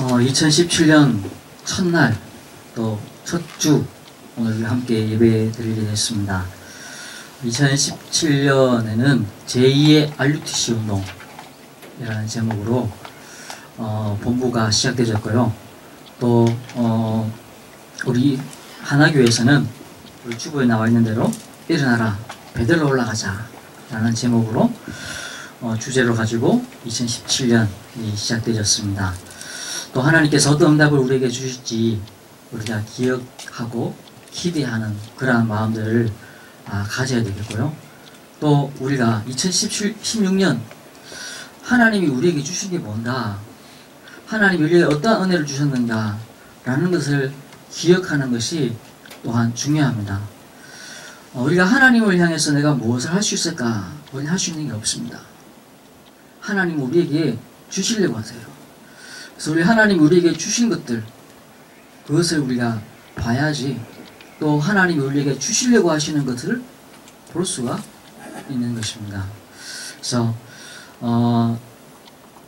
2017년 첫날 또 첫 주 오늘 함께 예배 드리게 됐습니다. 2017년에는 제2의 RUTC 운동이라는 제목으로 본부가 시작되었고요. 또 우리 하나교회에서는 우리 주보에 나와 있는 대로 일어나라 베들로 올라가자 라는 제목으로 주제로 가지고 2017년이 시작되었습니다. 또 하나님께서 어떤 응답을 우리에게 주실지 우리가 기억하고 기대하는 그러한 마음들을 가져야 되겠고요. 또 우리가 2016년 하나님이 우리에게 주신 게 뭔가, 하나님이 우리에게 어떤 은혜를 주셨는가 라는 것을 기억하는 것이 또한 중요합니다. 우리가 하나님을 향해서 내가 무엇을 할 수 있을까? 우리는 할 수 있는 게 없습니다. 하나님 우리에게 주시려고 하세요. 그래서 우리 하나님이 우리에게 주신 것들, 그것을 우리가 봐야지 또 하나님이 우리에게 주시려고 하시는 것을 볼 수가 있는 것입니다. 그래서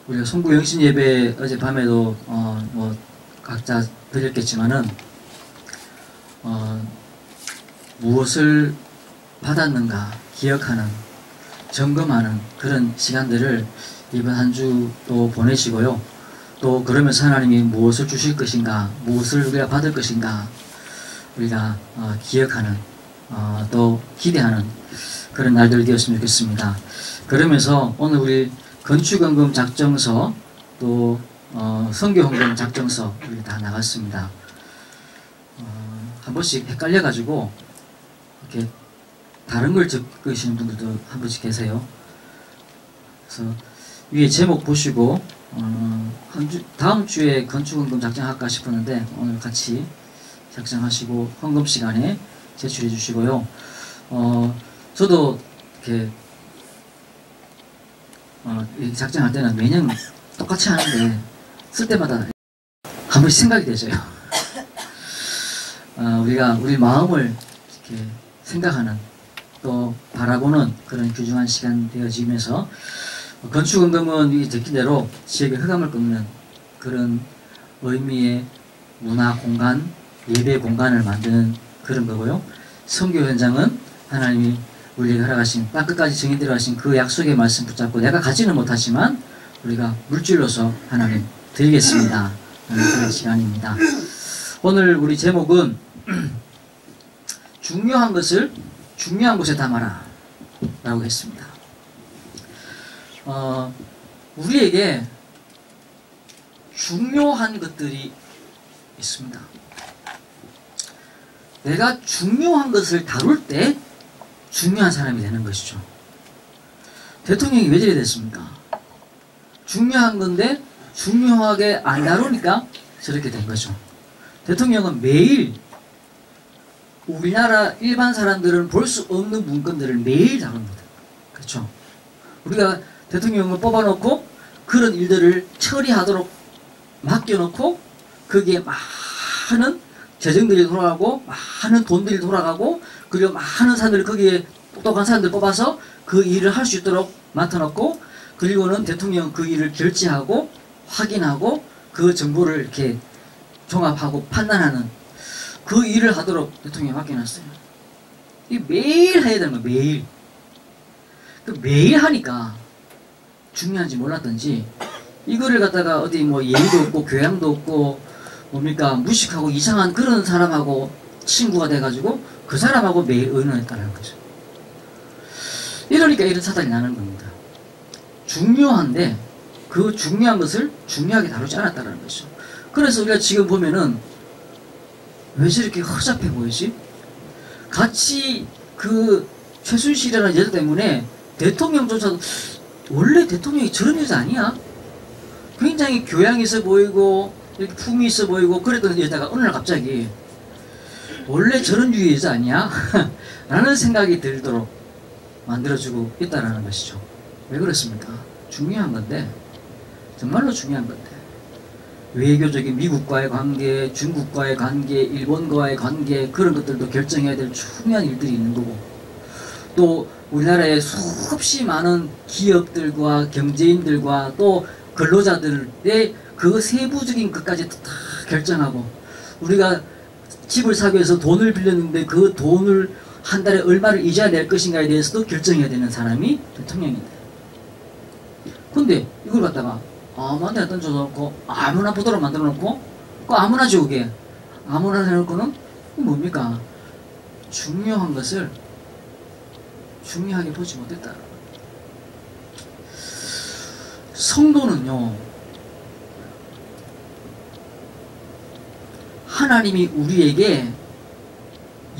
우리가 송구 영신 예배 어젯밤에도 뭐 각자 드렸겠지만은 무엇을 받았는가 기억하는, 점검하는 그런 시간들을 이번 한 주도 보내시고요. 또 그러면서 하나님이 무엇을 주실 것인가, 무엇을 우리가 받을 것인가 우리가 기억하는, 또 기대하는 그런 날들이 되었으면 좋겠습니다. 그러면서 오늘 우리 건축헌금 작정서, 또 선교헌금 작정서 우리 다 나갔습니다. 한 번씩 헷갈려가지고 이렇게 다른 걸 적으시는 분들도 한 번씩 계세요. 그래서 위에 제목 보시고 다음 주에 건축헌금 작정할까 싶었는데 오늘 같이 작정하시고 헌금 시간에 제출해 주시고요. 저도 이렇게 작정할 때는 매년 똑같이 하는데 쓸 때마다 한 번씩 생각이 되죠. 우리가 우리 마음을 이렇게 생각하는, 또 바라보는 그런 귀중한 시간 되어지면서 건축헌금은 이 적힌 대로 지역의 흑암을 꺾는 그런 의미의 문화 공간, 예배 공간을 만드는 그런 거고요. 선교 현장은 하나님이 우리에게 허락하신 땅끝까지 증인되어 하신 그 약속의 말씀 붙잡고 내가 가지는 못하지만 우리가 물질로서 하나님 드리겠습니다 하는 그런 시간입니다. 오늘 우리 제목은 중요한 것을 중요한 곳에 담아라 라고 했습니다. 우리에게 중요한 것들이 있습니다. 내가 중요한 것을 다룰 때 중요한 사람이 되는 것이죠. 대통령이 왜 저래 됐습니까? 중요한 건데 중요하게 안 다루니까 저렇게 된 거죠. 대통령은 매일 우리나라 일반 사람들은 볼 수 없는 문건들을 매일 다룹니다. 그렇죠? 우리가 대통령을 뽑아놓고 그런 일들을 처리하도록 맡겨놓고 거기에 많은 재정들이 돌아가고 많은 돈들이 돌아가고 그리고 많은 사람들이 거기에 똑똑한 사람들 뽑아서 그 일을 할 수 있도록 맡아놓고 그리고는 대통령 그 일을 결제하고 확인하고 그 정보를 이렇게 종합하고 판단하는 그 일을 하도록 대통령이 맡겨놨어요. 이 매일 해야 되는 거예요. 매일. 매일 하니까 중요한지 몰랐던지 이거를 갖다가 어디 뭐 예의도 없고 교양도 없고 뭡니까 무식하고 이상한 그런 사람하고 친구가 돼가지고 그 사람하고 매일 의논했다는 거죠. 이러니까 이런 사단이 나는 겁니다. 중요한데 그 중요한 것을 중요하게 다루지 않았다는 것이죠. 그래서 우리가 지금 보면은 왜 저렇게 허접해 보이지? 같이 그 최순실이라는 여자 때문에 대통령조차도 원래 대통령이 저런 여자 아니야? 굉장히 교양 있어 보이고 이렇게 품이 있어 보이고 그랬던 여자가 어느 날 갑자기 원래 저런 유의 여자 아니야? 라는 생각이 들도록 만들어주고 있다는 것이죠. 왜 그렇습니까? 중요한 건데, 정말로 중요한 건데, 외교적인 미국과의 관계, 중국과의 관계, 일본과의 관계 그런 것들도 결정해야 될 중요한 일들이 있는 거고, 또 우리나라에 수없이 많은 기업들과 경제인들과 또 근로자들의 그 세부적인 것까지 다 결정하고, 우리가 집을 사기 위해서 돈을 빌렸는데 그 돈을 한 달에 얼마를 이자야 낼 것인가에 대해서도 결정해야 되는 사람이 대통령인데, 근데 이걸 갖다가 아무한테나 던져놓고 아무나 보도록 만들어 놓고 그 아무나 지우게 아무나 해놓고는 뭡니까? 중요한 것을 중요하게 보지 못했다. 성도는요, 하나님이 우리에게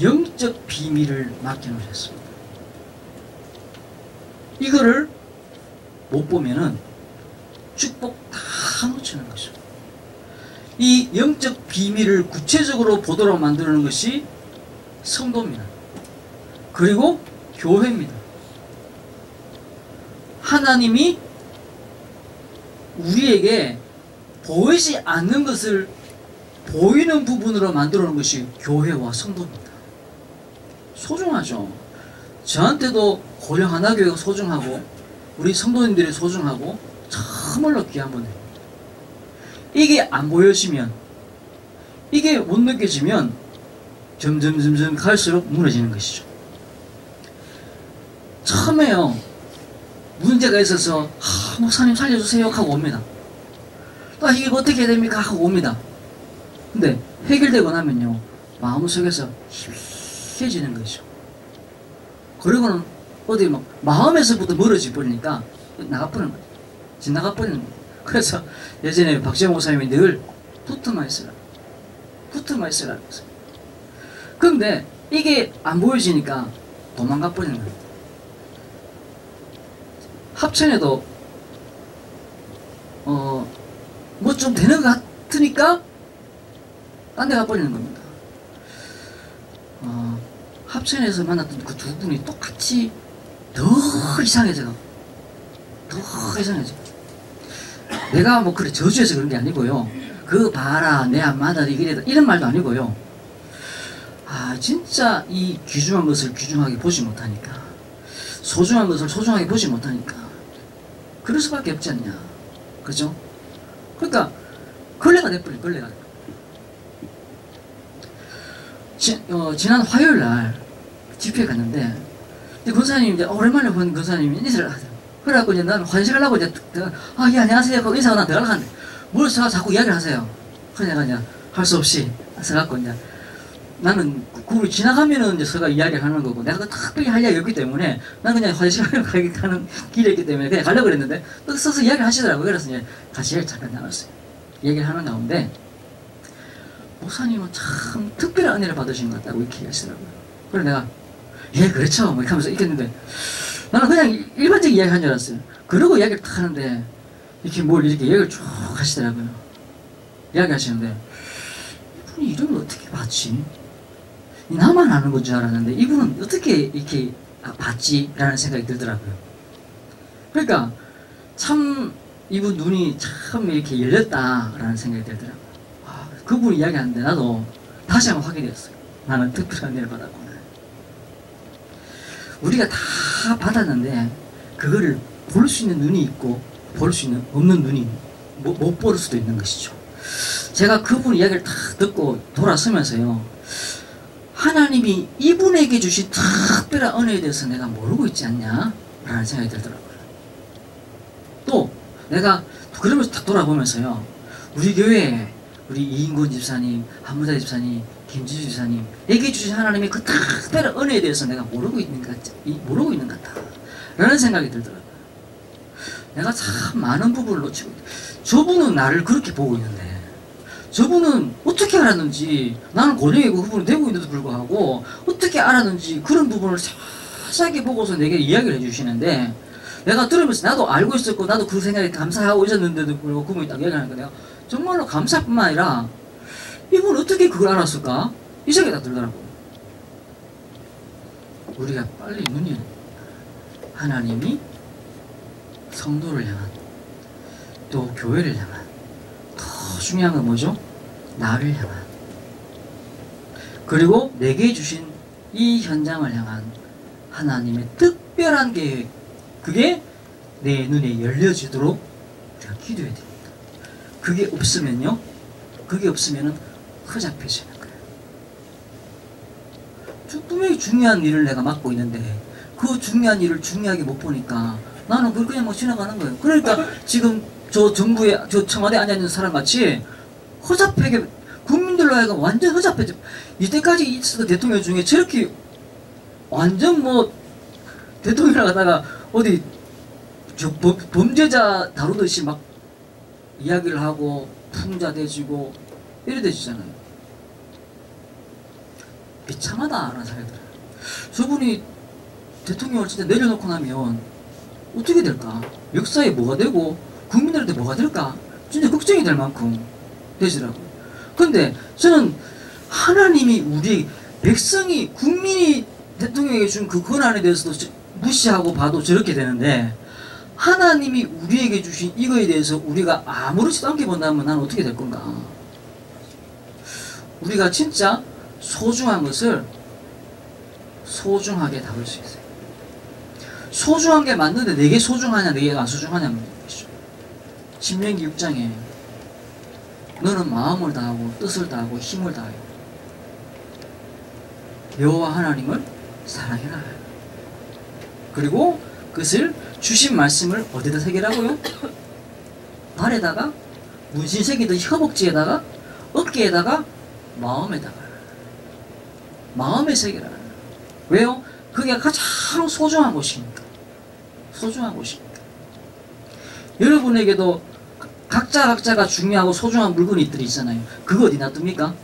영적 비밀을 맡겨놓으셨습니다. 이거를 못 보면은 축복 다 놓치는 것이죠. 이 영적 비밀을 구체적으로 보도록 만드는 것이 성도입니다. 그리고 교회입니다. 하나님이 우리에게 보이지 않는 것을 보이는 부분으로 만들어 놓은 것이 교회와 성도입니다. 소중하죠. 저한테도 고령 하나교회가 소중하고 우리 성도님들이 소중하고 참말로 귀한 분입니다. 이게 안 보여지면, 이게 못 느껴지면 점점 갈수록 무너지는 것이죠. 처음에요, 문제가 있어서 목사님 살려주세요 하고 옵니다. 이게 어떻게 해야 됩니까 하고 옵니다. 근데 해결되고 나면요, 마음속에서 희해지는 거죠. 그리고는 어디 막 마음에서부터 멀어져 버리니까 나가버리는 거예요. 지나가버리는 거예요. 그래서 예전에 박재홍 목사님이 늘 붙어만 있으라, 붙어만 있으라 그랬어요. 근데 이게 안 보여지니까 도망가 버리는 거예요. 합천에도 뭐 좀 되는 것 같으니까 딴 데 가버리는 겁니다. 합천에서 만났던 그 두 분이 똑같이 더 이상해져요. 더 이상해져. 내가 뭐 그래 저주해서 그런 게 아니고요. 그 봐라 내 안 맞아 이런 말도 아니고요. 진짜 이 귀중한 것을 귀중하게 보지 못하니까, 소중한 것을 소중하게 보지 못하니까 그럴 수밖에 없지 않냐. 그죠? 그러니까 걸레가 돼버린 걸레가. 지난 화요일 날 집회에 갔는데, 권사님 이제 오랜만에 본 권사님이 인사를 하세요. 그래갖고 이제 나는 화장실 가려고 이제 예 안녕하세요 하고 인사하고 난 들어가는데 뭘 자꾸 이야기를 하세요. 그래서 내가 이제 할 수 없이 서갖고 이제 나는 그걸 지나가면은 이제 서가 이야기를 하는 거고, 내가 특별히 할 이야기 없기 때문에 나는 그냥 화장실 가는 길에 있기 때문에 그냥 가려고 그랬는데 또 서서 이야기를 하시더라고요. 그래서 이제 같이 잠깐 나눴어요. 얘기를 하는 가운데 목사님은 참 특별한 은혜를 받으신 것 같다고 이렇게 하시더라고요. 그래서 내가 예 그렇죠 뭐 이렇게 하면서 있겠는데, 나는 그냥 일반적인 이야기 한 줄 알았어요. 그러고 이야기를 딱 하는데 이렇게 뭘 이렇게 얘기를 쭉 하시더라고요. 이야기 하시는데 이분이 이름을 어떻게 봤지? 나만 아는 건 줄 알았는데 이분은 어떻게 이렇게 봤지? 라는 생각이 들더라고요. 그러니까 참 이분 눈이 참 이렇게 열렸다라는 생각이 들더라고요. 그분이 이야기하는데 나도 다시 한번 확인했어요. 나는 특별한 은혜를 받았구나. 우리가 다 받았는데 그거를 볼 수 있는 눈이 있고 볼 수 있는 없는 눈이 못 볼 수도 있는 것이죠. 제가 그분 이야기를 다 듣고 돌아서면서요, 하나님이 이분에게 주신 특별한 은혜에 대해서 내가 모르고 있지 않냐 라는 생각이 들더라고요. 또 내가 그러면서 다 돌아보면서요, 우리 교회에 우리 이인곤 집사님, 한무자 집사님, 김지수 집사님에게 주신 하나님의 그 특별한 은혜에 대해서 내가 모르고 있는 것 같다 라는 생각이 들더라고요. 내가 참 많은 부분을 놓치고 있다. 저분은 나를 그렇게 보고 있는데 저분은 어떻게 알았는지, 나는 고령이고 그분은 되고 있는데도 불구하고 어떻게 알았는지 그런 부분을 자세하게 보고서 내게 이야기를 해주시는데, 내가 들으면서 나도 알고 있었고 나도 그 생각에 감사하고 있었는데도 불구하고 그분이 딱 이야기하니까 내가 정말로 감사뿐만 아니라 이분 어떻게 그걸 알았을까? 이 생각이 딱 들더라고요. 우리가 빨리 눈이 열립니다. 하나님이 성도를 향한, 또 교회를 향한, 더 중요한 건 뭐죠? 나를 향한, 그리고 내게 주신 이 현장을 향한 하나님의 특별한 계획, 그게 내 눈에 열려지도록 우리가 기도해야 됩니다. 그게 없으면요, 그게 없으면은 허잡해지는 거예요. 분명히 중요한 일을 내가 맡고 있는데 그 중요한 일을 중요하게 못 보니까 나는 그걸 그냥 막 지나가는 거예요. 그러니까 지금 저 정부에, 저 청와대에 앉아있는 사람 같이 허잡하게, 국민들로 하여금 완전 허잡해져. 이때까지 있었던 대통령 중에 저렇게 완전 뭐 대통령 하다가 어디 저 범죄자 다루듯이 막 이야기를 하고 풍자대지고 이래대지잖아요. 비참하다 하는 사람들. 저분이 대통령을 진짜 내려놓고 나면 어떻게 될까? 역사에 뭐가 되고 국민들한테 뭐가 될까? 진짜 걱정이 될 만큼 되시더라고요. 근데 저는 하나님이 우리 백성이, 국민이 대통령에게 준 그 권한에 대해서도 무시하고 봐도 저렇게 되는데, 하나님이 우리에게 주신 이거에 대해서 우리가 아무렇지도 않게 본다면 나는 어떻게 될 건가? 우리가 진짜 소중한 것을 소중하게 다룰 수 있어요. 소중한 게 맞는데 내게 소중하냐 내게 안 소중하냐 문제죠. 신명기 6장에 너는 마음을 다하고 뜻을 다하고 힘을 다하여 여호와 하나님을 사랑해라. 그리고 그것을 주신 말씀을 어디다 새기라고요? 발에다가, 문신새기듯 허벅지에다가, 어깨에다가, 마음에다가. 마음에 새기라. 왜요? 그게 가장 소중한 곳이니까. 소중한 곳이니까. 여러분에게도 각자가 중요하고 소중한 물건들이 있잖아요. 그거 어디 놔둡니까?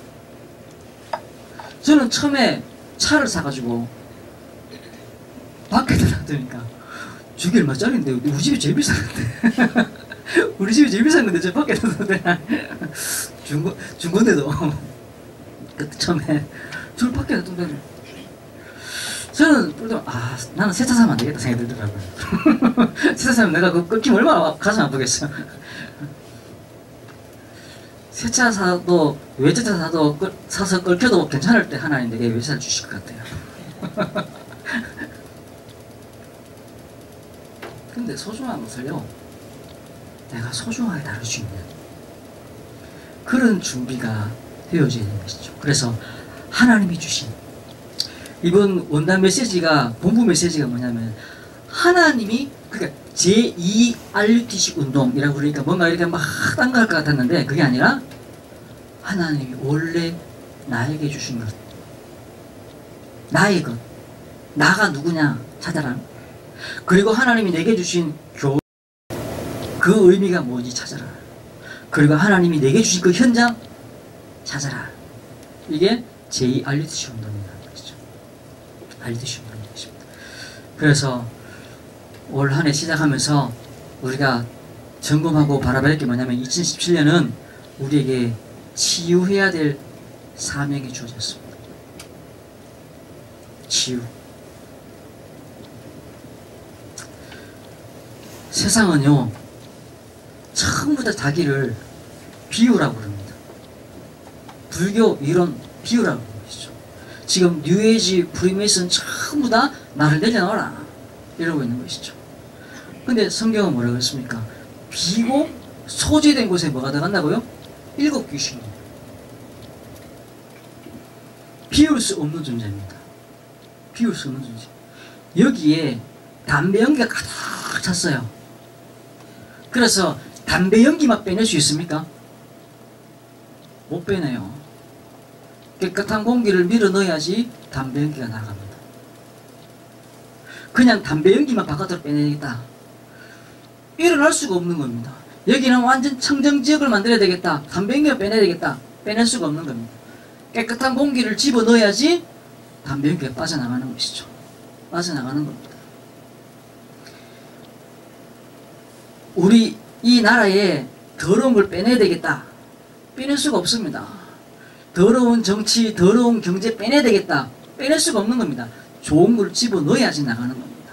저는 처음에 차를 사가지고 밖에다 놔두니까 저게 얼마짜리인데 우리 집이 제일 비싼데 우리 집이 제일 비싼 건데 저 밖에다 놔두네. 중고인데도 그때 처음에 저를 밖에다 놔둔다니. 저는 나는 새 차 사면 안 되겠다 생각이 들더라고요. 새 차 사면 내가 그 끊기면 얼마나 가슴 아프겠어. 새 차 사도, 외제차 사도, 사서 끌켜도 괜찮을 때 하나님 내게 외제차를 주실 것 같아요. 근데 소중한 것을요, 내가 소중하게 다룰 수 있는 그런 준비가 되어져야 되는 것이죠. 그래서 하나님이 주신 이번 원단 메시지가, 본부 메시지가 뭐냐면, 하나님이, 그러니까 제2RUTC 운동이라고 그러니까 뭔가 이렇게 막 딴 거 할 것 같았는데, 그게 아니라 하나님이 원래 나에게 주신 것, 나의 것, 나가 누구냐 찾아라. 그리고 하나님이 내게 주신 그 의미가 뭔지 찾아라. 그리고 하나님이 내게 주신 그 현장 찾아라. 이게 제2RUTC 운동입니다. RUTC 운동이 되십니다. 그래서 올 한 해 시작하면서 우리가 점검하고 바라볼 게 뭐냐면, 2017년은 우리에게 치유해야 될 사명이 주어졌습니다. 치유. 세상은요, 전부 다 자기를 비유라고 그럽니다. 불교 이론 비유라고 그럽니다. 지금 뉴에이지, 프리메이슨 전부 다 나를 내려놔라 이러고 있는 것이죠. 근데 성경은 뭐라고 했습니까? 비고 소재된 곳에 뭐가 들어간다고요? 7 귀신이. 비울 수 없는 존재입니다. 비울 수 없는 존재. 여기에 담배 연기가 가득 찼어요. 그래서 담배 연기만 빼낼 수 있습니까? 못 빼내요. 깨끗한 공기를 밀어 넣어야지 담배 연기가 나갑니다. 그냥 담배 연기만 바깥으로 빼내겠다, 일어날 수가 없는 겁니다. 여기는 완전 청정지역을 만들어야 되겠다, 담배 연기를 빼내야 되겠다, 빼낼 수가 없는 겁니다. 깨끗한 공기를 집어 넣어야지 담배 연기가 빠져나가는 것이죠. 빠져나가는 겁니다. 우리 이 나라에 더러운 걸 빼내야 되겠다, 빼낼 수가 없습니다. 더러운 정치, 더러운 경제 빼내야 되겠다, 빼낼 수가 없는 겁니다. 좋은 걸 집어넣어야지 나가는 겁니다.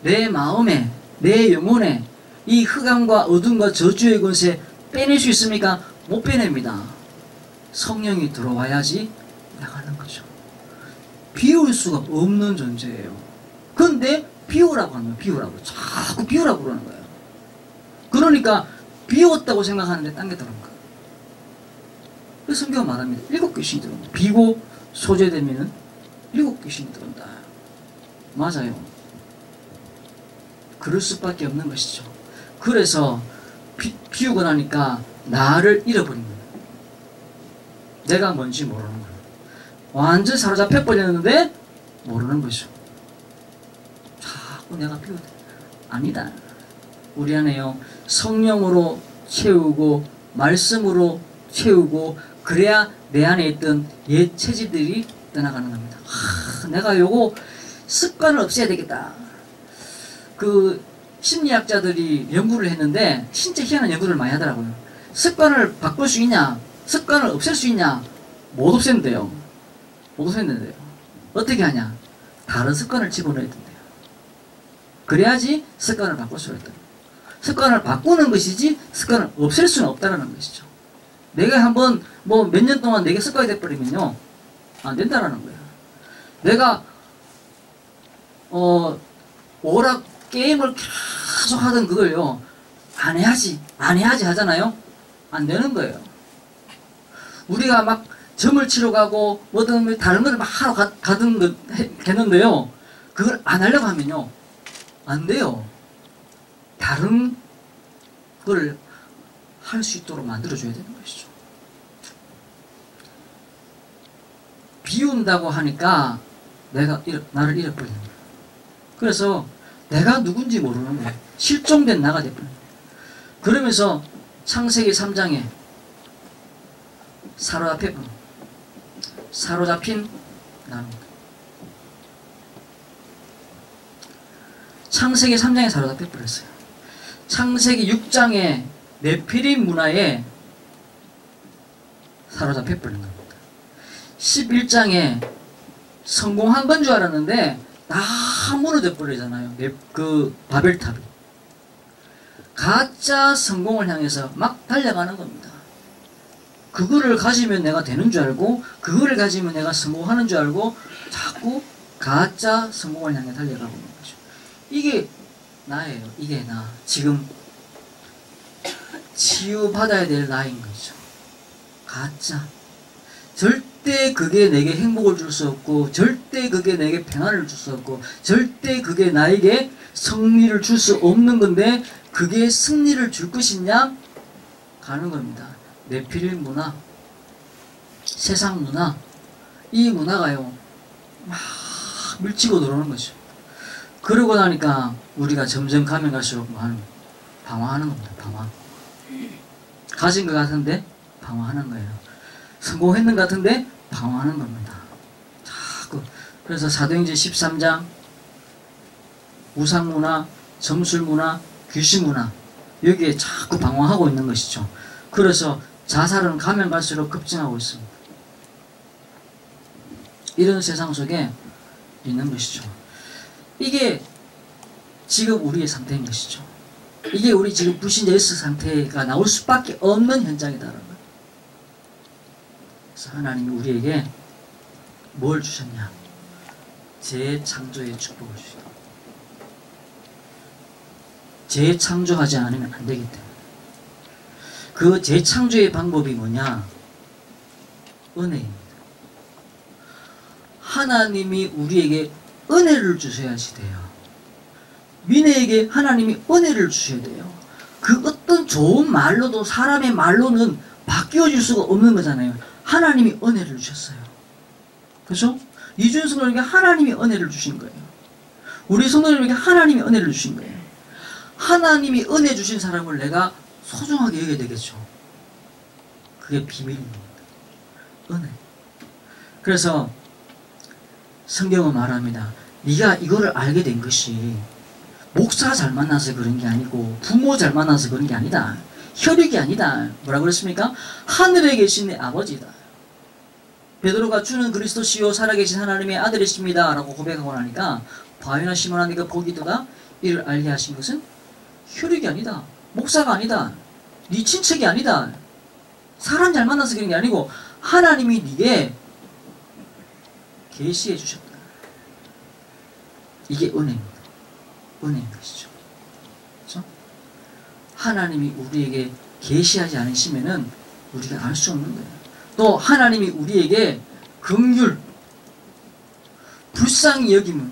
내 마음에, 내 영혼에 이 흑암과 어둠과 저주의 권세 빼낼 수 있습니까? 못 빼냅니다. 성령이 들어와야지 나가는 거죠. 비울 수가 없는 존재예요. 근데 비우라고 하는 거예요. 비우라고. 자꾸 비우라고 그러는 거예요. 그러니까 비웠다고 생각하는데 딴 게 들어온 거예요. 그래서 성경은 말합니다. 7귀신이 들어온다. 비고 소재되면은 7귀신이 들어온다. 맞아요. 그럴 수밖에 없는 것이죠. 그래서 비우고 나니까 나를 잃어버린 거예요. 내가 뭔지 모르는 거예요. 완전 사로잡혀 버렸는데 모르는 거죠. 자꾸 내가 비우다. 아니다. 우리 안에요. 성령으로 채우고 말씀으로 채우고 그래야 내 안에 있던 옛 체질들이 떠나가는 겁니다. 내가 요거 습관을 없애야 되겠다. 그 심리학자들이 연구를 했는데 진짜 희한한 연구를 많이 하더라고요. 습관을 바꿀 수 있냐? 습관을 없앨 수 있냐? 못 없앤대요. 못 없앤대요. 어떻게 하냐? 다른 습관을 집어넣어야 된대요. 그래야지 습관을 바꿀 수가 있다. 습관을 바꾸는 것이지 습관을 없앨 수는 없다는 것이죠. 내가 한번 뭐 몇 년 동안 내게 습관이 돼버리면요 안 된다라는 거예요. 내가 오락 게임을 계속 하던 그걸요 안 해야지 하잖아요. 안 되는 거예요. 우리가 막 점을 치러 가고 뭐든 다른 걸 막 하러 가던 했는데요 그걸 안 하려고 하면요 안 돼요. 다른 걸 할 수 있도록 만들어줘야 되는 것이죠. 비운다고 하니까 나를 잃어버리는 거예요. 그래서 내가 누군지 모르는 거예요. 실종된 나가 돼버려요. 그러면서 창세기 3장에 사로잡힌 나입니다. 창세기 3장에 사로잡혀 버렸어요. 창세기 6장에 네피림 문화에 사로잡혀 버린 겁니다. 11장에 성공한 건 줄 알았는데 다 무너져 버리잖아요. 그 바벨탑이. 가짜 성공을 향해서 막 달려가는 겁니다. 그거를 가지면 내가 되는 줄 알고 그거를 가지면 내가 성공하는 줄 알고 자꾸 가짜 성공을 향해 달려가고 있는 거죠. 이게 나예요. 이게 나. 지금 치유받아야 될 나인 거죠. 가짜. 절대 그게 내게 행복을 줄 수 없고 절대 그게 내게 평안을 줄 수 없고 절대 그게 나에게 승리를 줄 수 없는 건데 그게 승리를 줄 것이냐? 가는 겁니다. 네피림 문화, 세상 문화, 이 문화가요 막 밀치고 들어오는 거죠. 그러고 나니까 우리가 점점 가면 갈수록 방황하는 겁니다. 방황. 가진 것 같은데 방황하는 거예요. 성공했는 것 같은데 방황하는 겁니다. 자꾸. 그래서 사도행전 13장 우상문화, 점술문화, 귀신문화 여기에 자꾸 방황하고 있는 것이죠. 그래서 자살은 가면 갈수록 급증하고 있습니다. 이런 세상 속에 있는 것이죠. 이게 지금 우리의 상태인 것이죠. 이게 우리 지금 불신자 예수 상태가 나올 수밖에 없는 현장이다라는 거예요. 그래서 하나님이 우리에게 뭘 주셨냐? 재창조의 축복을 주셨다. 재창조하지 않으면 안 되기 때문에. 그 재창조의 방법이 뭐냐? 은혜입니다. 하나님이 우리에게 은혜를 주셔야지 돼요. 민혜에게 하나님이 은혜를 주셔야 돼요. 그 어떤 좋은 말로도 사람의 말로는 바뀌어질 수가 없는 거잖아요. 하나님이 은혜를 주셨어요. 그렇죠? 이준 성도님에게 하나님이 은혜를 주신 거예요. 우리 성도님에게 하나님이 은혜를 주신 거예요. 하나님이 은혜 주신 사람을 내가 소중하게 여겨야 되겠죠. 그게 비밀입니다. 은혜. 그래서 성경은 말합니다. 네가 이거를 알게 된 것이 목사 잘 만나서 그런 게 아니고 부모 잘 만나서 그런 게 아니다. 혈육이 아니다. 뭐라고 그랬습니까? 하늘에 계신 내 아버지다. 베드로가 주는 그리스도시요 살아계신 하나님의 아들이십니다 라고 고백하고 나니까 바요나 시몬아 네가 보기도다 이를 알게 하신 것은 혈육이 아니다. 목사가 아니다. 네 친척이 아니다. 사람 잘 만나서 그런 게 아니고 하나님이 네게 계시해 주셨다. 이게 은혜입니다. 은혜인 것이죠. 그렇죠? 하나님이 우리에게 계시하지 않으시면은 우리가 알 수 없는 거예요. 또 하나님이 우리에게 긍휼, 불쌍히 여김은,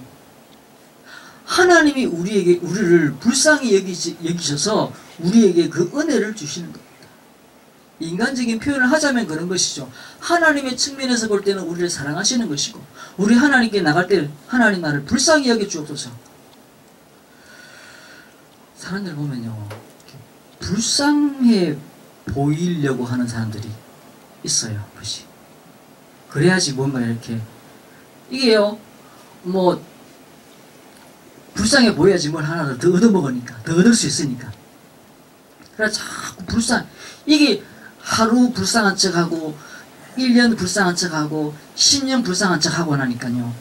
하나님이 우리를 불쌍히 여기셔서 우리에게 그 은혜를 주시는 겁니다. 인간적인 표현을 하자면 그런 것이죠. 하나님의 측면에서 볼 때는 우리를 사랑하시는 것이고, 우리 하나님께 나갈 때 하나님 나를 불쌍히 여겨 주옵소서. 사람들 보면요, 불쌍해 보이려고 하는 사람들이 있어요. 그것이. 그래야지 뭔가 이렇게, 이게요, 뭐 불쌍해 보여야지 뭘 하나 더 얻어먹으니까, 더 얻을 수 있으니까. 그래서 자꾸 이게 하루 불쌍한 척하고 1년 불쌍한 척하고 10년 불쌍한 척하고 나니까요,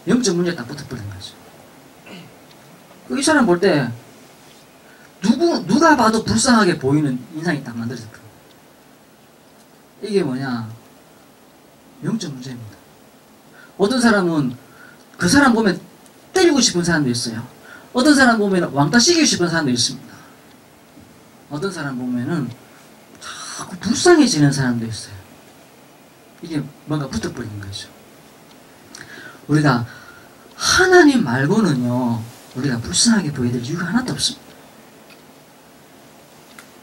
영적 문제가 딱 붙어버린 거죠. 이 사람 볼 때 누가 봐도 불쌍하게 보이는 인상이 딱 만들어질 거예요. 이게 뭐냐? 영적 문제입니다. 어떤 사람은 그 사람 보면 때리고 싶은 사람도 있어요. 어떤 사람 보면 왕따 시키고 싶은 사람도 있습니다. 어떤 사람 보면은 자꾸 불쌍해지는 사람도 있어요. 이게 뭔가 붙어버리는 거죠. 우리가 하나님 말고는요, 우리가 불쌍하게 보여야 될 이유가 하나도 없습니다.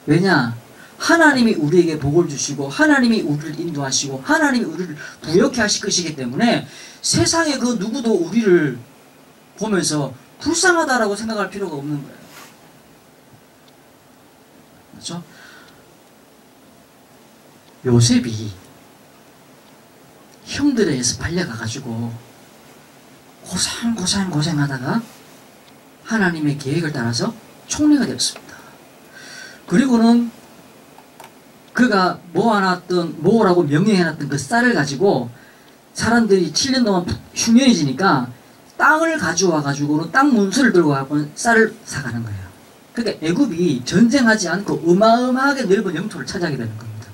왜냐? 하나님이 우리에게 복을 주시고, 하나님이 우리를 인도하시고, 하나님이 우리를 부욕해 하실 것이기 때문에 세상에 그 누구도 우리를 보면서 불쌍하다라고 생각할 필요가 없는 거예요. 그렇죠? 요셉이 형들에 의해서 팔려가가지고 고생하다가 하나님의 계획을 따라서 총리가 되었습니다. 그리고는 그가 모으라고 명령해놨던 그 쌀을 가지고 사람들이 7년 동안 흉년해지니까 땅을 가져와가지고는 땅 문서를 들고 가고 쌀을 사가는 거예요. 그러니까 애굽이 전쟁하지 않고 어마어마하게 넓은 영토를 차지하게 되는 겁니다.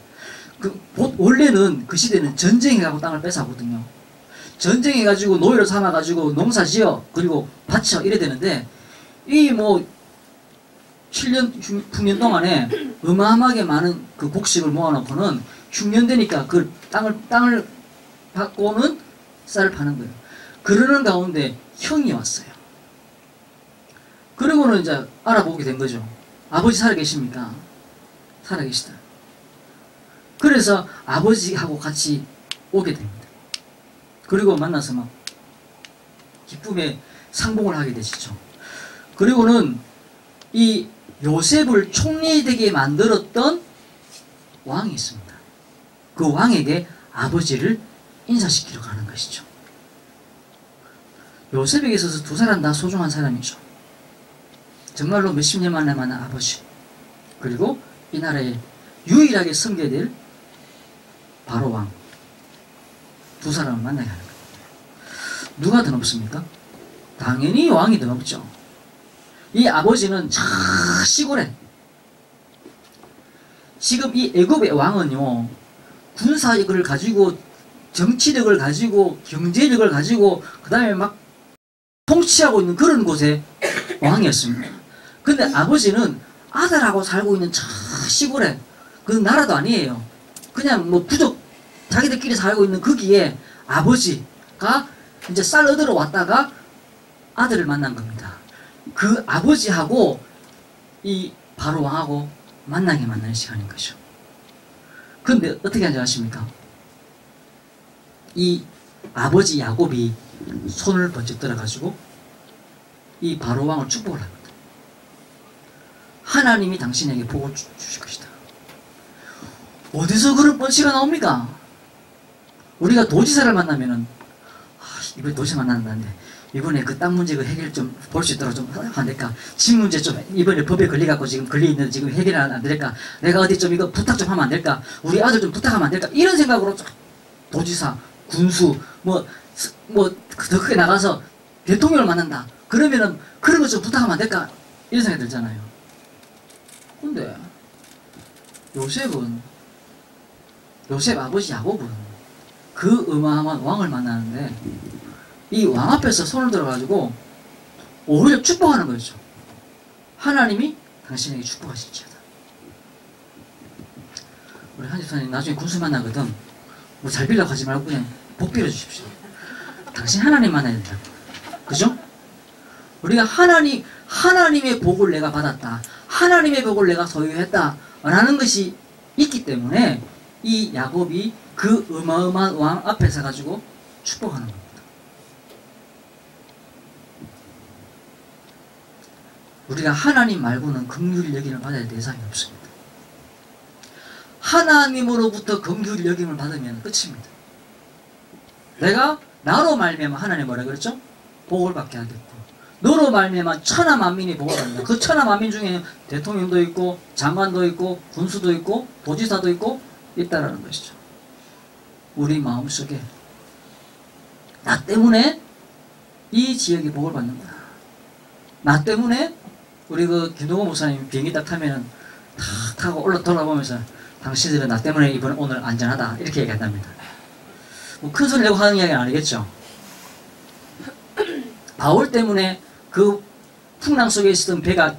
원래는 그 시대는 전쟁해가고 땅을 뺏어오거든요. 전쟁해가지고 노예를 삼아가지고 농사 지어 그리고 바쳐 이래 되는데, 이 뭐 7년 흉년 동안에 어마어마하게 많은 그 곡식을 모아놓고는 흉년 되니까 그 땅을 받고는 쌀을 파는 거예요. 그러는 가운데 형이 왔어요. 그리고는 이제 알아보게 된 거죠. 아버지 살아계십니까? 살아계시다. 그래서 아버지하고 같이 오게 됩니다. 그리고 만나서 막 기쁨에 상봉을 하게 되시죠. 그리고는 이 요셉을 총리되게 만들었던 왕이 있습니다. 그 왕에게 아버지를 인사시키러 가는 것이죠. 요셉에게 있어서 두 사람 다 소중한 사람이죠. 정말로 몇십 년 만에 만난 아버지, 그리고 이 나라에 유일하게 섬겨야 될 바로 왕, 두 사람을 만나게 하는 거예요. 누가 더 높습니까? 당연히 왕이 더 높죠. 이 아버지는 저 시골에, 지금 이 애굽의 왕은요, 군사력을 가지고 정치력을 가지고 경제력을 가지고 그 다음에 막 통치하고 있는 그런 곳에 왕이었습니다. 근데 아버지는 아들하고 살고 있는 저 시골에, 그 나라도 아니에요. 그냥 뭐 부족 자기들끼리 살고 있는 거기에 아버지가 이제 쌀 얻으러 왔다가 아들을 만난 겁니다. 그 아버지하고 이 바로 왕하고 만나는 시간인 거죠. 근데 어떻게 하는지 아십니까? 이 아버지 야곱이 손을 번쩍 들어가지고 이 바로 왕을 축복을 합니다. 하나님이 당신에게 복을 주실 것이다. 어디서 그런 뻔치가 나옵니까? 우리가 도지사를 만나면은, 이번에 도지사 만났는데 이번에 그 땅 문제 그 해결 좀 볼 수 있도록 좀 안 될까? 집 문제 좀 이번에 법에 걸려갖고 지금 걸려있는 지금 해결 안 될까? 내가 어디 좀 이거 부탁 좀 하면 안 될까? 우리 아들 좀 부탁하면 안 될까? 이런 생각으로 도지사, 군수, 더 크게 나가서 대통령을 만난다. 그러면은 그런 거 좀 부탁하면 안 될까? 이런 생각이 들잖아요. 근데 요셉 아버지 야곱은 그 어마어마한 왕을 만나는데 이 왕 앞에서 손을 들어가지고 오히려 축복하는 거죠. 하나님이 당신에게 축복하실지어다. 우리 한 집사님 나중에 군수 만나거든. 뭐 잘 빌려고 하지 말고 그냥 복 빌어주십시오. 당신 하나님 만나야 된다. 그죠? 우리가 하나님의 복을 내가 받았다. 하나님의 복을 내가 소유했다. 라는 것이 있기 때문에 이 야곱이 그 어마어마한 왕 앞에 서가지고 축복하는 겁니다. 우리가 하나님 말고는 긍휼 여김을 받아야 대상이 없습니다. 하나님으로부터 긍휼 여김을 받으면 끝입니다. 내가 나로 말미암아 하나님 뭐라 그랬죠? 복을 받게 하겠고 너로 말미암아 천하 만민이 복을 받는다. 그 천하 만민 중에 대통령도 있고 장관도 있고 군수도 있고 도지사도 있고 있다라는 것이죠. 우리 마음속에 나 때문에 이 지역이 복을 받는구나. 나 때문에 우리 그 김동호 목사님 비행기 딱 타면은 탁 타고 올라 돌아보면서 당신들은 나 때문에 오늘 안전하다 이렇게 얘기한답니다. 뭐 큰 소리 내고 하는 이야기는 아니겠죠. 바울 때문에 그 풍랑 속에 있었던 배가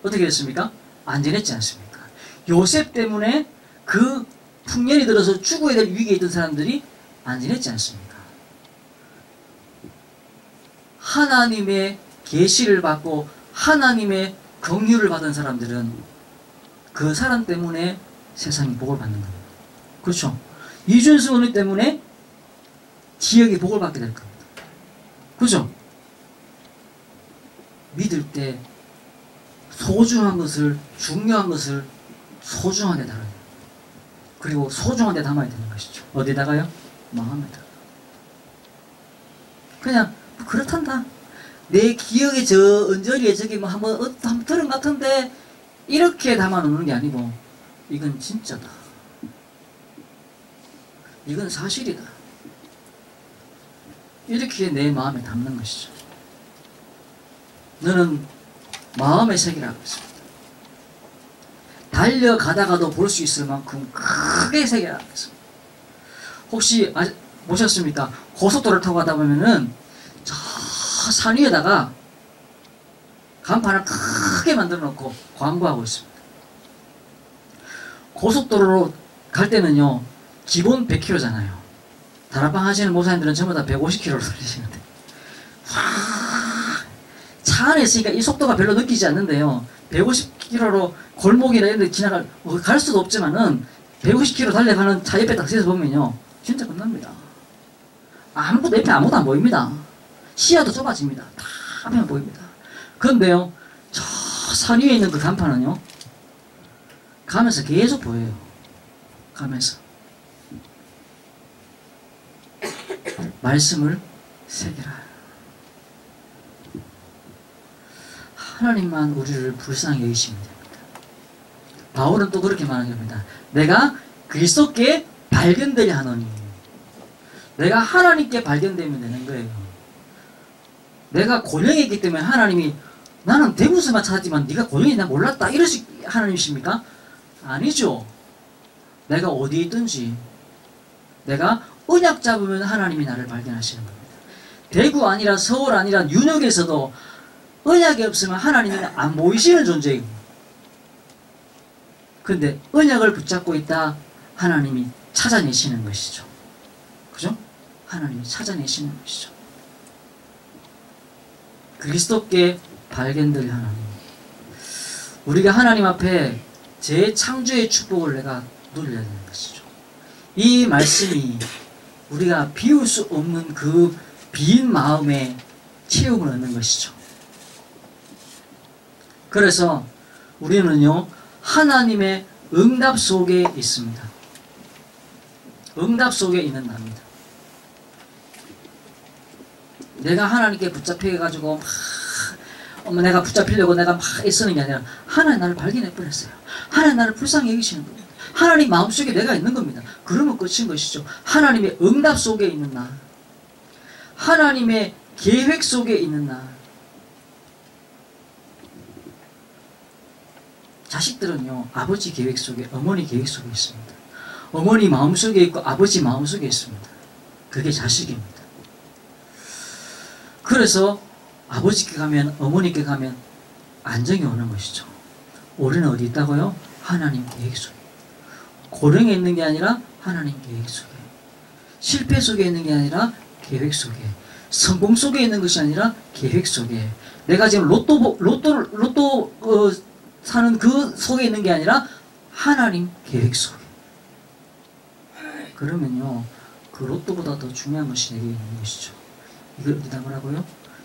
어떻게 됐습니까? 안전했지 않습니까? 요셉 때문에 그 풍년이 들어서 죽어야 될 위기에 있던 사람들이 안전했지 않습니까? 하나님의 계시를 받고 하나님의 긍휼을 받은 사람들은 그 사람 때문에 세상이 복을 받는 겁니다. 그렇죠? 이준수 언니 때문에 지역이 복을 받게 될 겁니다. 그렇죠? 믿을 때 소중한 것을, 중요한 것을 소중하게 다뤄야 돼요. 그리고 소중하게 담아야 되는 것이죠. 어디다가요? 마음에다가. 그냥 그렇단다. 내 기억에 저 언저리에 저기 뭐 한번 들은 것 같은데 이렇게 담아놓는 게 아니고 이건 진짜다. 이건 사실이다. 이렇게 내 마음에 담는 것이죠. 너는 마음의 색이라고 했습니다. 달려가다가도 볼 수 있을 만큼 크게 새겨라고 했습니다. 혹시 보셨습니까? 고속도로를 타고 가다 보면은 저 산 위에다가 간판을 크게 만들어 놓고 광고하고 있습니다. 고속도로로 갈 때는요 기본 100km잖아요. 다락방 하시는 목사님들은 전부 다 150km로 달리시는데 차 안에 있으니까 이 속도가 별로 느끼지 않는데요. 150km로 골목이나 이런 데 갈 수도 없지만은 150km 달려가는 차 옆에 딱 서서 보면요 진짜 끝납니다. 아무것도 옆에 아무것도 안 보입니다. 시야도 좁아집니다. 다 앞에만 보입니다. 그런데요 저 산 위에 있는 그 간판은요 가면서 계속 보여요. 가면서 말씀을 새기라. 하나님만 우리를 불쌍히 여기시면 됩니다. 바울은 또 그렇게 말하는 겁니다. 내가 그리스도께 발견되려 하노니. 내가 하나님께 발견되면 되는 거예요. 내가 고령이 있기 때문에 하나님이 나는 대구서만 찾았지만 네가 고령이 나 몰랐다 이러시 하나님이십니까? 아니죠. 내가 어디에 있든지 내가 언약 잡으면 하나님이 나를 발견하시는 겁니다. 대구 아니라 서울 아니라 뉴욕에서도 언약이 없으면 하나님은 안 보이시는 존재이고 그런데 언약을 붙잡고 있다 하나님이 찾아내시는 것이죠. 그죠? 하나님이 찾아내시는 것이죠. 그리스도께 발견될 하나님. 우리가 하나님 앞에 재창조의 축복을 내가 누려야 되는 것이죠. 이 말씀이 우리가 비울 수 없는 그 빈 마음에 채움을 얻는 것이죠. 그래서 우리는요 하나님의 응답 속에 있습니다. 응답 속에 있는 나입니다. 내가 하나님께 붙잡혀가지고 내가 붙잡히려고 내가 막 애쓰는 게 아니라 하나님 나를 발견해 버렸어요. 하나님 나를 불쌍히 여기시는 겁니다. 하나님 마음속에 내가 있는 겁니다. 그러면 끝인 것이죠. 하나님의 응답 속에 있는 나, 하나님의 계획 속에 있는 나. 자식들은요 아버지 계획 속에, 어머니 계획 속에 있습니다. 어머니 마음속에 있고 아버지 마음속에 있습니다. 그게 자식입니다. 그래서 아버지께 가면, 어머니께 가면 안정이 오는 것이죠. 우리는 어디 있다고요? 하나님 계획 속에. 고령에 있는 게 아니라 하나님 계획 속에, 실패 속에 있는 게 아니라 계획 속에, 성공 속에 있는 것이 아니라 계획 속에, 내가 지금 로또 사는 그 속에 있는 게 아니라 하나님 계획 속에. 그러면요, 그 로또보다 더 중요한 것이 내게 있는 것이죠. 이걸 어디다 뭐라고요?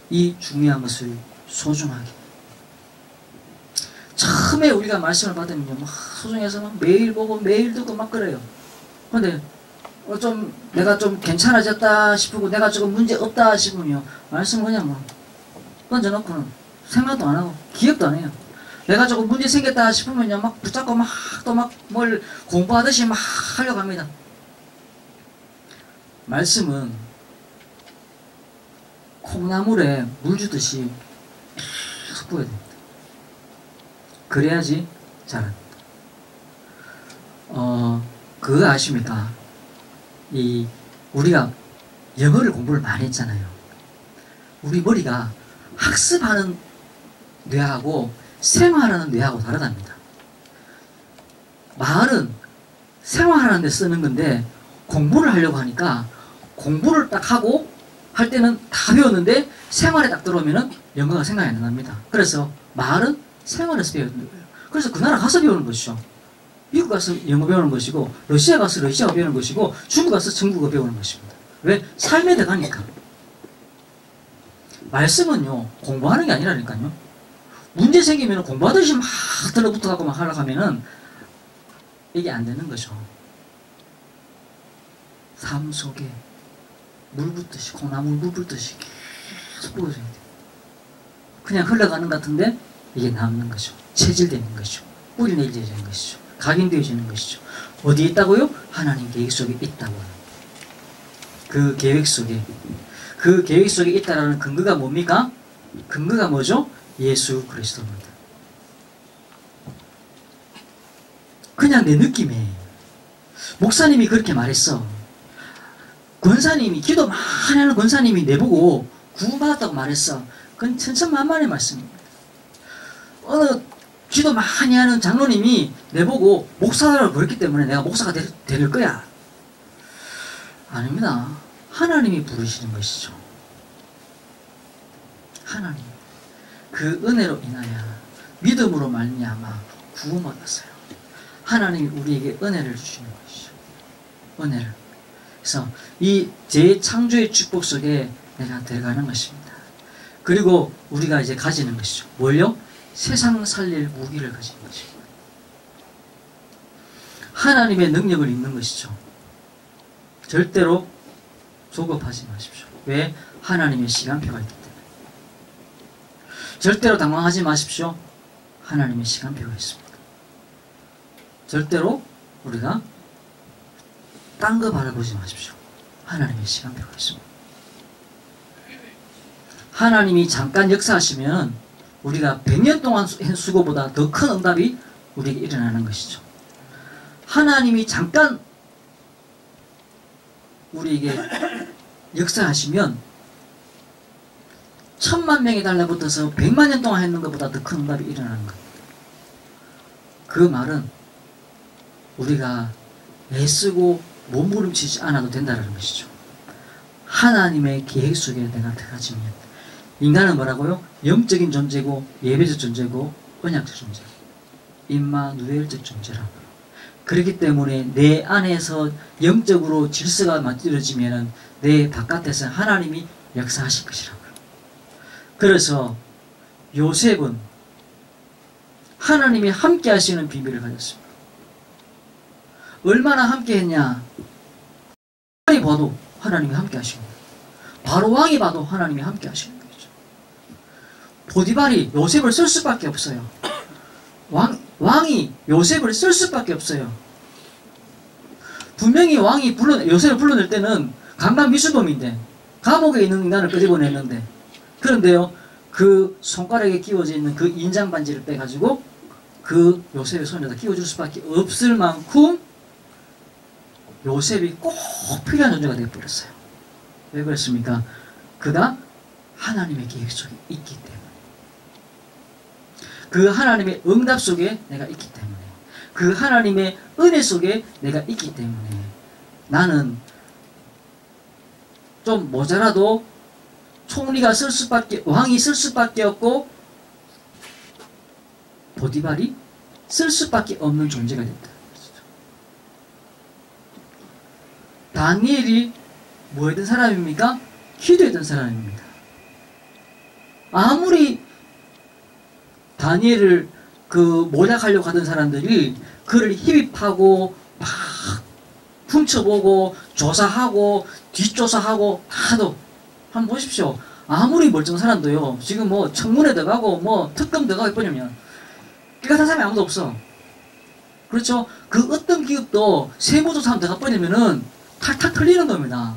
이 중요한 것을 소중하게. 처음에 우리가 말씀을 받으면요, 막 소중해서 막 매일 보고 매일 듣고 막 그래요. 근데 좀 내가 좀 괜찮아졌다 싶고 내가 조금 문제 없다 싶으면 말씀을 그냥 뭐 던져놓고는 생각도 안 하고 기억도 안 해요. 내가 조금 문제 생겼다 싶으면요, 막 붙잡고 막 또 막 뭘 공부하듯이 막 하려고 합니다. 말씀은 콩나물에 물 주듯이 계속 부어야 됩니다. 그래야지 자랍니다. 그거 아십니까? 우리가 영어를 공부를 많이 했잖아요. 우리 머리가 학습하는 뇌하고 생활하는 뇌하고 다르답니다. 말은 생활하는 데 쓰는 건데 공부를 하려고 하니까 공부를 딱 하고 할 때는 다 배웠는데 생활에 딱 들어오면은 영어가 생각이 안 납니다. 그래서 말은 생활에서 배우는 거예요. 그래서 그 나라 가서 배우는 것이죠. 미국 가서 영어 배우는 것이고, 러시아 가서 러시아어 배우는 것이고, 중국 가서 중국어 배우는 것입니다. 왜? 삶에 들어가니까. 말씀은요, 공부하는 게 아니라니까요. 문제 생기면 공부하듯이 막 들어붙어가고 막 하려고 하면은 이게 안 되는 거죠. 삶 속에 물 붓듯이, 콩나물 물 붓듯이 계속 부어줘야 돼요. 그냥 흘러가는 것 같은데 이게 남는 거죠. 체질되는 것이죠. 뿌리 내리는 것이죠. 각인되어지는 것이죠. 어디에 있다고요? 하나님 계획 속에 있다고요. 그 계획 속에. 그 계획 속에 있다라는 근거가 뭡니까? 근거가 뭐죠? 예수 그리스도입니다. 그냥 내 느낌에 목사님이 그렇게 말했어. 권사님이, 기도 많이 하는 권사님이 내보고 구원받았다고 말했어. 그건 천천만만의 말씀입니다. 어느 기도 많이 하는 장로님이 내보고 목사라고 그랬기 때문에 내가 목사가 될 거야. 아닙니다. 하나님이 부르시는 것이죠. 하나님. 그 은혜로 인하여 믿음으로 말미암아 구원받았어요. 하나님이 우리에게 은혜를 주시는 것이죠. 은혜를. 그래서 이 재창조의 축복 속에 내가 들어가는 것입니다. 그리고 우리가 이제 가지는 것이죠. 뭘요? 세상 살릴 무기를 가진 것입니다. 하나님의 능력을 입는 것이죠. 절대로 조급하지 마십시오. 왜? 하나님의 시간표가 있기 때문에. 절대로 당황하지 마십시오. 하나님의 시간표가 있습니다. 절대로 우리가 딴 거 바라보지 마십시오. 하나님의 시간표가 있습니다. 하나님이 잠깐 역사하시면 우리가 100년 동안 한 수고보다 더 큰 응답이 우리에게 일어나는 것이죠. 하나님이 잠깐 우리에게 역사하시면 1000,000명이 달라붙어서 100만 년 동안 했는 것보다 더 큰 응답이 일어나는 겁니다. 그 말은 우리가 애쓰고 몸부림치지 않아도 된다는 것이죠. 하나님의 계획 속에 내가 들어가지면 인간은 뭐라고요? 영적인 존재고 예배적 존재고 언약적 존재, 임마누엘적 존재라고. 그렇기 때문에 내 안에서 영적으로 질서가 만들어지면 내 바깥에서 하나님이 역사하실 것이라고요. 그래서 요셉은 하나님이 함께 하시는 비밀을 가졌습니다. 얼마나 함께 했냐? 바로 봐도 하나님이 함께 하시는 거예요. 바로 왕이 봐도 하나님이 함께 하시는 거죠. 포디발이 요셉을 쓸 수밖에 없어요. 왕이 요셉을 쓸 수밖에 없어요. 분명히 왕이 요셉을 불러낼 때는 강간미수범인데 감옥에 있는 인간을 끄집어냈는데, 그런데요, 그 손가락에 끼워져 있는 그 인장 반지를 빼가지고 그 요셉의 손에다 끼워줄 수밖에 없을 만큼 요셉이 꼭 필요한 존재가 되어버렸어요. 왜 그랬습니까? 그가 하나님의 계획 속에 있기 때문에, 그 하나님의 응답 속에 내가 있기 때문에, 그 하나님의 은혜 속에 내가 있기 때문에 나는 좀 모자라도 총리가 쓸 수밖에, 왕이 쓸 수밖에 없고 보디발이 쓸 수밖에 없는 존재가 됐다. 다니엘이 뭐였던 사람입니까? 기도했던 사람입니다. 아무리 다니엘을 모략하려고 하던 사람들이 그를 희입하고 막 훔쳐보고 조사하고 뒷조사하고 하도 한번 보십시오. 아무리 멀쩡한 사람도요, 지금 뭐 청문회 들어가고 뭐 특검 들어가고 해보냐면 깨끗한 사람이 아무도 없어. 그렇죠? 그 어떤 기업도 세무조사 한번 들어가버리면은 탈탈 털리는 겁니다.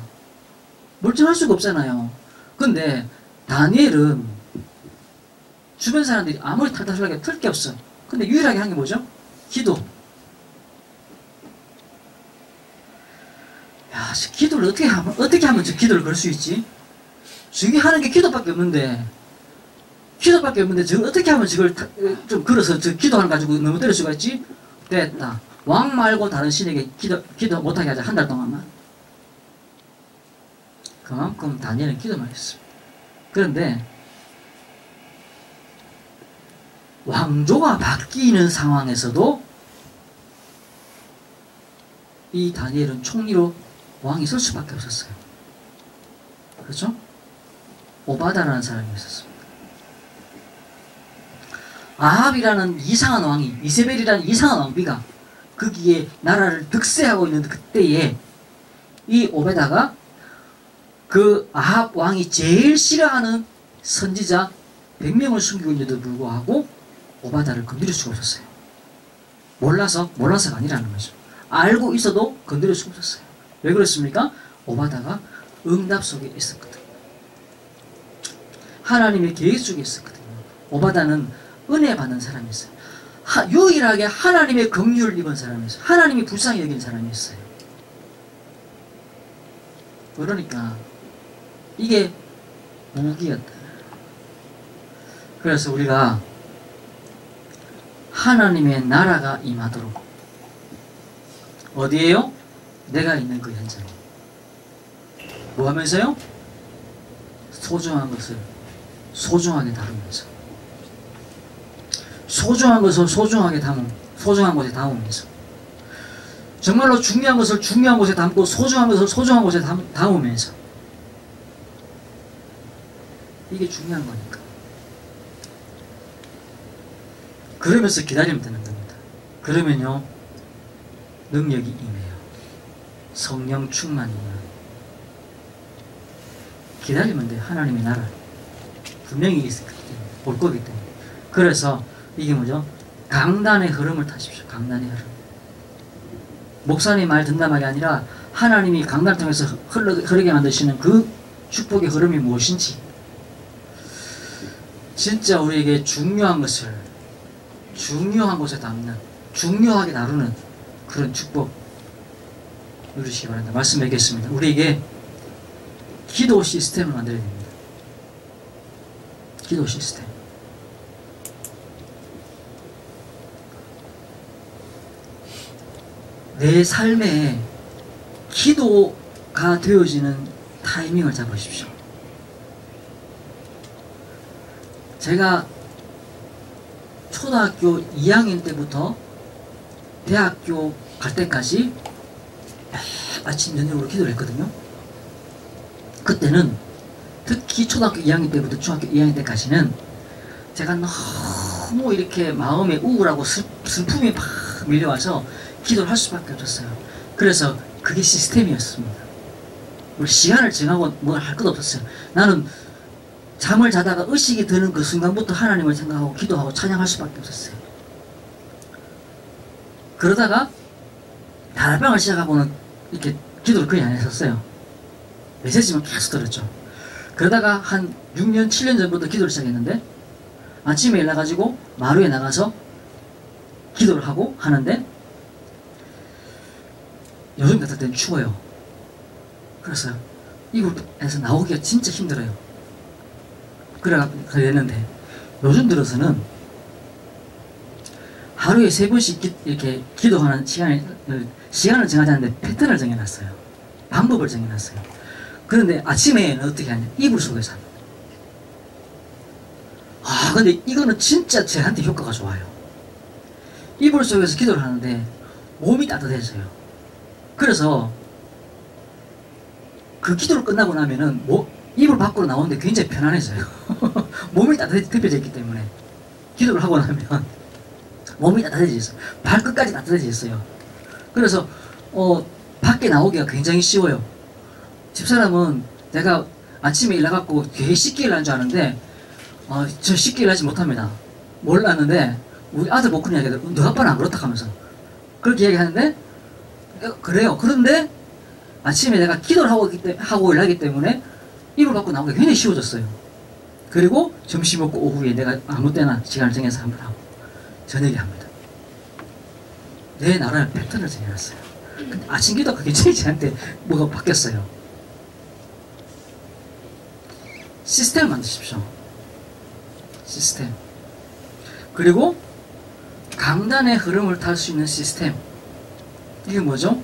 멀쩡할 수가 없잖아요. 근데 다니엘은 주변 사람들이 아무리 탈탈 털 게 없어. 근데 유일하게 한 게 뭐죠? 기도. 야, 기도를 어떻게 하면 저 기도를 걸 수 있지? 저기 하는 게 기도밖에 없는데, 저걸 어떻게 하면 저걸 좀 걸어서 저 기도하는 가지고 너무 때릴 수가 있지? 됐다. 왕 말고 다른 신에게 기도 못하게 하자. 한 달 동안만. 그만큼 다니엘은 기도만 했습니다. 그런데 왕조가 바뀌는 상황에서도 이 다니엘은 총리로 왕이 쓸 수밖에 없었어요. 그렇죠? 오바다라는 사람이 있었습니다. 아합이라는 이상한 왕이, 이세벨이라는 이상한 왕비가 거기에 나라를 득세하고 있는 그때에 이 오베다가 그 아합 왕이 제일 싫어하는 선지자 100명을 숨기고 있는데도 불구하고 오바다를 건드릴 수가 없었어요. 몰라서가 아니라는 거죠. 알고 있어도 건드릴 수가 없었어요. 왜 그렇습니까? 오바다가 응답 속에 있었거든요. 하나님의 계획 속에 있었거든요. 오바다는 은혜 받는 사람이었어요. 유일하게 하나님의 긍휼을 입은 사람이었어요. 하나님이 불쌍히 여긴 사람이었어요. 그러니까 이게 무기였다. 그래서 우리가 하나님의 나라가 임하도록 어디에요? 내가 있는 그 현장에 뭐 하면서요? 소중한 것을 소중하게 다루면서, 소중한 것을 소중한 곳에 담으면서, 정말로 중요한 것을 중요한 곳에 담고 소중한 것을 소중한 곳에 담으면서, 이게 중요한 거니까. 그러면서 기다리면 되는 겁니다. 그러면요 능력이 임해요. 성령 충만이면 기다리면 돼요. 하나님의 나라 분명히 있을 거기 때문에, 올 거기 때문에. 그래서 이게 뭐죠? 강단의 흐름을 타십시오. 강단의 흐름. 목사님 말 듣는 말이 아니라 하나님이 강단을 통해서 흐르게 만드시는 그 축복의 흐름이 무엇인지, 진짜 우리에게 중요한 것을 중요한 곳에 담는, 중요하게 다루는 그런 축복 누리시기 바랍니다. 말씀 맺겠습니다. 우리에게 기도 시스템을 만들어야 됩니다. 기도 시스템. 내 삶에 기도가 되어지는 타이밍을 잡으십시오. 제가 초등학교 2학년 때부터 대학교 갈 때까지 아침 저녁으로 기도를 했거든요. 그때는 특히 초등학교 2학년 때부터 중학교 2학년 때까지는 제가 너무 이렇게 마음에 우울하고 슬픔이 막 밀려와서 기도를 할 수밖에 없었어요. 그래서 그게 시스템이었습니다. 우리 시간을 정하고 뭘 할 것도 없었어요. 나는 잠을 자다가 의식이 드는 그 순간부터 하나님을 생각하고 기도하고 찬양할 수밖에 없었어요. 그러다가 다락방을 시작하고는 이렇게 기도를 거의 안 했었어요. 메시지만 계속 들었죠. 그러다가 한 6년, 7년 전부터 기도를 시작했는데, 아침에 일어나가지고 마루에 나가서 기도를 하고 하는데, 요즘 같을 때는 추워요. 그래서 이곳에서 나오기가 진짜 힘들어요. 그랬는데 요즘 들어서는 하루에 3번씩 이렇게 기도하는 시간을 정하지 않는데 패턴을 정해놨어요. 방법을 정해놨어요. 그런데 아침에는 어떻게 하냐? 이불 속에서 합니다. 근데 이거는 진짜 저한테 효과가 좋아요. 이불 속에서 기도를 하는데 몸이 따뜻해져요. 그래서 그 기도를 끝나고 나면은 이불 밖으로 나오는데 굉장히 편안해져요. 몸이 따뜻해져 있기 때문에 기도를 하고 나면 몸이 따뜻해졌어요. 발끝까지 따뜻해졌어요. 그래서 밖에 나오기가 굉장히 쉬워요. 집사람은 내가 아침에 일어나갖고 되게 쉽게 일어나는 줄 아는데 저 쉽게 일어나지 못합니다. 몰랐는데 우리 아들 못 그런 이야기하더라고요. 너 아빠는 안 그렇다 하면서 그렇게 이야기하는데 그래요. 그런데 아침에 내가 기도를 하고 일하기 때문에 이불 밖으로 나오기가 굉장히 쉬워졌어요. 그리고 점심 먹고 오후에 내가 아무 때나 시간을 정해서 한번 하고 저녁에 합니다. 내 나라의 패턴을 정해놨어요. 근데 아침 기도가 굉장히 저한테 뭐가 바뀌었어요. 시스템을 만드십시오. 시스템. 그리고 강단의 흐름을 탈 수 있는 시스템. 이게 뭐죠?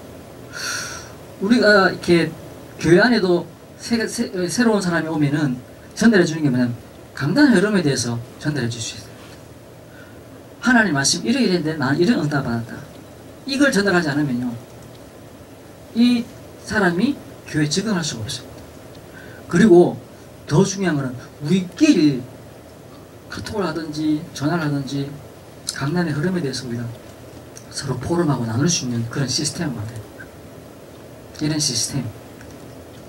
우리가 이렇게 교회 안에도 새로운 사람이 오면은 전달해 주는 게 뭐냐면 강단의 흐름에 대해서 전달해 줄 수 있어요. 하나님 말씀 이랬는데 나는 이런 응답 받았다. 이걸 전달하지 않으면요, 이 사람이 교회에 적응할 수가 없습니다. 그리고 더 중요한 거는 우리끼리 카톡을 하든지 전화를 하든지 강단의 흐름에 대해서 우리가 서로 포럼하고 나눌 수 있는 그런 시스템을 만들어요. 이런 시스템.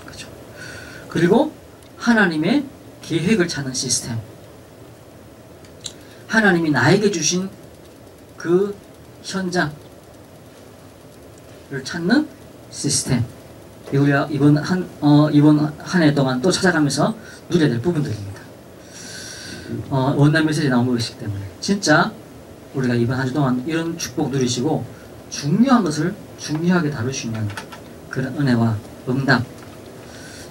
그죠? 그리고 하나님의 계획을 찾는 시스템. 하나님이 나에게 주신 그 현장을 찾는 시스템. 우리가 이번 한 해 동안 또 찾아가면서 누려야 될 부분들입니다. 원단 메시지 나온 것이기 때문에 진짜 우리가 이번 한 주 동안 이런 축복 누리시고 중요한 것을 중요하게 다룰 수 있는 그런 은혜와 응답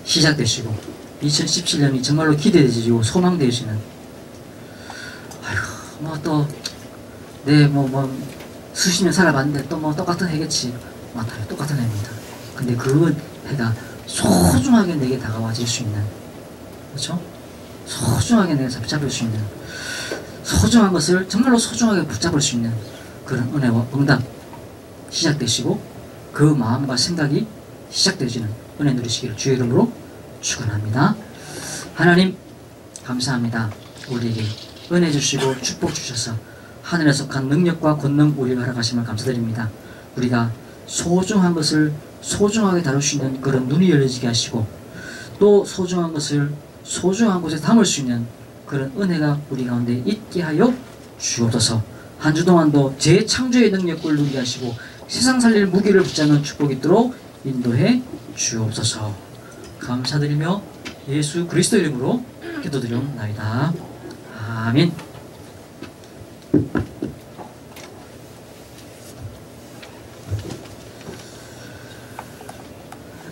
시작되시고 2017년이 정말로 기대되시고 소망되시는, 아이고 뭐 또 수십 년 살아봤는데 또 뭐 똑같은 해겠지. 맞아요. 똑같은 해입니다. 근데 그 해가 소중하게 내게 다가와질 수 있는, 그렇죠? 소중하게 내가 붙잡을 수 있는, 소중한 것을 정말로 소중하게 붙잡을 수 있는 그런 은혜와 응답 시작되시고 그 마음과 생각이 시작되시는 은혜 누리시기를 주의 이름으로 축원합니다. 하나님 감사합니다. 우리에게 은혜 주시고 축복 주셔서 하늘에 속한 능력과 권능 우리가 허락하심을 감사드립니다. 우리가 소중한 것을 소중하게 다룰 수 있는 그런 눈이 열려지게 하시고 또 소중한 것을 소중한 곳에 담을 수 있는 그런 은혜가 우리 가운데 있게 하여 주옵소서. 한 주 동안도 재창조의 능력을 누리게 하시고 세상 살릴 무기를 붙잡는 축복이 있도록 인도해 주옵소서. 감사드리며 예수 그리스도 이름으로 기도드리옵나이다. 아멘.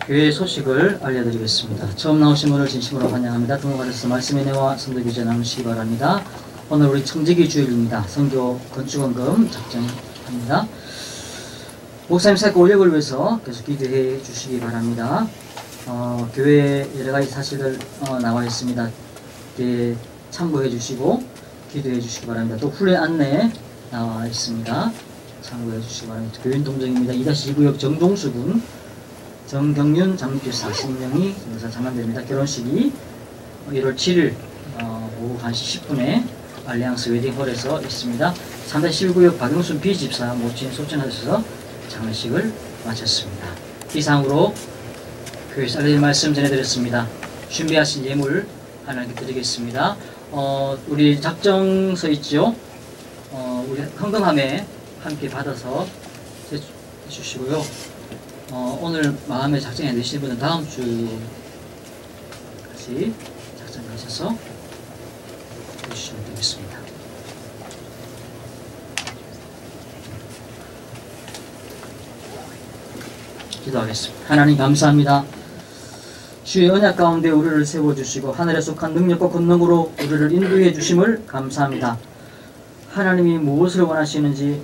교회의 소식을 알려드리겠습니다. 처음 나오신 분을 진심으로 환영합니다. 등록하셔서 말씀의 은혜와 선도 기전 나누시기 바랍니다. 오늘 우리 청지기 주일입니다. 선교 건축원금 작정합니다. 목사님 사역 올력을 위해서 계속 기도해 주시기 바랍니다. 교회에 여러가지 사실들 나와 있습니다. 예, 참고해 주시고 기도해 주시기 바랍니다. 또 훈련 안내 나와 있습니다. 참고해 주시기 바랍니다. 교인 동정입니다. 2-2구역 정동수군 정경윤 장교사 신명이 전도사 장관됩니다. 결혼식이 1월 7일 오후 1시 10분에 알리앙스 웨딩홀에서 있습니다. 3-11구역 박용순 비집사 모친 소천하셔서 장례식을 마쳤습니다. 이상으로 교회에서 알려드릴 말씀 전해드렸습니다. 준비하신 예물 하나님께 드리겠습니다. 우리 작정서 있죠? 우리 헌금함에 함께 받아서 해주시고요. 오늘 마음에 작정이 안 되시는 분은 다음 주까지 작정하셔서 해주시면 되겠습니다. 기도하겠습니다. 하나님 감사합니다. 주의 언약 가운데 우리를 세워주시고 하늘에 속한 능력과 권능으로 우리를 인도해 주심을 감사합니다. 하나님이 무엇을 원하시는지